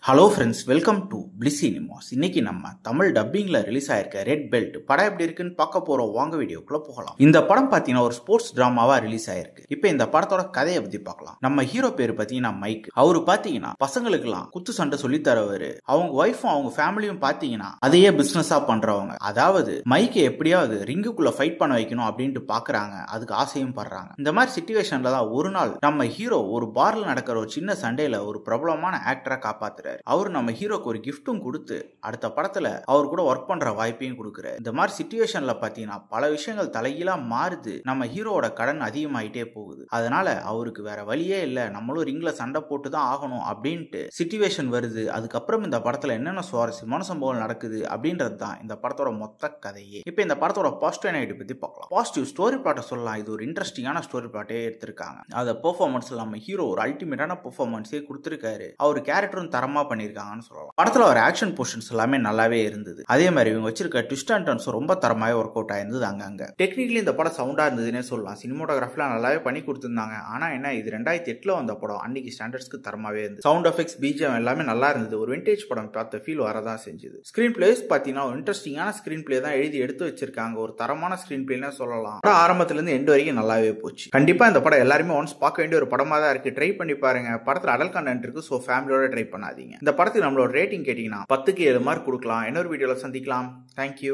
Hello friends, welcome to bliss cinemas. இன்னைக்கு நம்ம Tamil டப்பிங்ல release ஆயிருக்க ரெட் பெல்ட் படம் எப்படி இருக்குன்னு பார்க்க போறோம். வாங்க வீடியோக்குள்ள போகலாம். இந்த படம் பாத்தீங்கன்னா ஒரு ஸ்போர்ட்ஸ் டிராமாவா ரிலீஸ் ஆயிருக்கு. இப்போ இந்த படத்தோட கதையை பத்தி பார்க்கலாம். நம்ம ஹீரோ பேரு பாத்தீங்கன்னா மைக். அவரு பாத்தீங்கன்னா பசங்களுக்கு எல்லாம் குத்து சண்டை சொல்லி தரவரு. அவங்க ஒய்ஃபும் அவங்க ஃபேமிலியும் பாத்தீங்கன்னா அதையே பிசினஸா பண்றவங்க. அதாவது மைக்கை எப்படியாவது ரிங்குக்குள்ள ஃபைட் பண்ண வைக்கணும் அப்படின்ட்டு பாக்குறாங்க. அதுக்கு ஆசையும் படுறாங்க. இந்த மாதிரி சிச்சுவேஷன்ல தான் ஒரு நாள் நம்ம ஹீரோ ஒரு பார்ல நடக்கிற ஒரு சின்ன சண்டையில ஒரு பிரபலமான ஆக்டரா காப்பாத்துறாரு. அவரு நம்ம ஹீரோக்கு ஒரு கிஃப்டும் கொடுத்து அடுத்த படத்துல அவர் கூட ஒர்க் பண்ற வாய்ப்பையும் கொடுக்குறாரு. இந்த மாதிரி சிச்சுவேஷன்ல பாத்தீங்கன்னா பல விஷயங்கள் தலைகீழா மாறுது. நம்ம ஹீரோட கடன் அதிகமாயிட்டே போகுது. அதனால அவருக்கு வேற வழியே இல்ல, நம்மளும் ரிங்ல சண்டை போட்டு தான் ஆகணும் அப்படின்ட்டு சிச்சுவேஷன் வருது. அதுக்கப்புறம் இந்த படத்துல என்னென்ன சுவாரஸ்யமான சம்பவம் நடக்குது அப்படின்றது தான் இந்த படத்தோட மொத்த கதையே. இப்ப இந்த படத்தோட பாசிட்டிவ் நைட் பத்தி பார்க்கலாம். பாசிட்டிவ் ஸ்டோரி பிளாட்டை சொல்லலாம். இது ஒரு இன்ட்ரெஸ்டிங்கான ஸ்டோரி பிளாட்டே எடுத்திருக்காங்க. அத பெர்ஃபார்மன்ஸ் நம்ம ஹீரோ ஒரு அல்டிமேட்டான பெர்ஃபார்மன்ஸே கொடுத்திருக்காரு. அவர் கேரக்டரும் தரமா பண்ணிருக்காங்கன்னு சொல்லலாம். படத்துல ஒரு ஆக்ஷன் போர்ஷன்ஸ் எல்லாமே நல்லாவே இருந்தது. அதே மாதிரி இவங்க வச்சிருக்க ட்விஸ்ட் அண்ட் டர்ன்ஸ் ரொம்ப தரமாவே ஒர்க் அவுட் ஆயிருந்தது. அங்கங்க டெக்னிக்கலி இந்த படம் சவுண்டா இருந்ததுன்னே சொல்லலாம். சினிமோட்டோகிராஃபிலாம் நல்லாவே பண்ணி கொடுத்திருந்தாங்க. ஆனா என்ன, இது 2008 வந்த படம். அன்னைக்கு ஸ்டாண்டர்ட்ஸ்க்கு தரமாவே இருந்தது. சவுண்ட் எஃபெக்ட்ஸ், பிஜிஎம் எல்லாமே நல்லா இருந்தது. ஒரு விண்டேஜ் படம் பார்த்த ஃபீல் வரதான் செஞ்சது. ஸ்கிரீன் பிளேஸ் பாத்தீங்கன்னா ஒரு இன்ட்ரெஸ்டிங்கான ஸ்கிரீன் பிளே தான் எழுதி எடுத்து வச்சிருக்காங்க. ஒரு தரமான ஸ்கிரீன் பிளேன்னு சொல்லலாம். ஆரம்பத்துல இருந்து எண்ட் வரைக்கும் நல்லாவே போச்சு. கண்டிப்பா இந்த படம் எல்லாருமே ஒன்ஸ் பார்க்க வேண்டிய ஒரு படமா தான் இருக்கு. ட்ரை பண்ணி பாருங்க. படத்துல அடல்ட் கண்டென்ட் இருக்கு, சோ ஃபேமிலியோட ட்ரை பண்ணாதீங்க. இந்த படத்துக்கு நம்மளோட ரேட்டிங் கேட்டீங்கன்னா 10க்கு 7 மார்க் கொடுக்கலாம். இன்னொரு வீடியோல சந்திக்கலாம். தேங்க்யூ.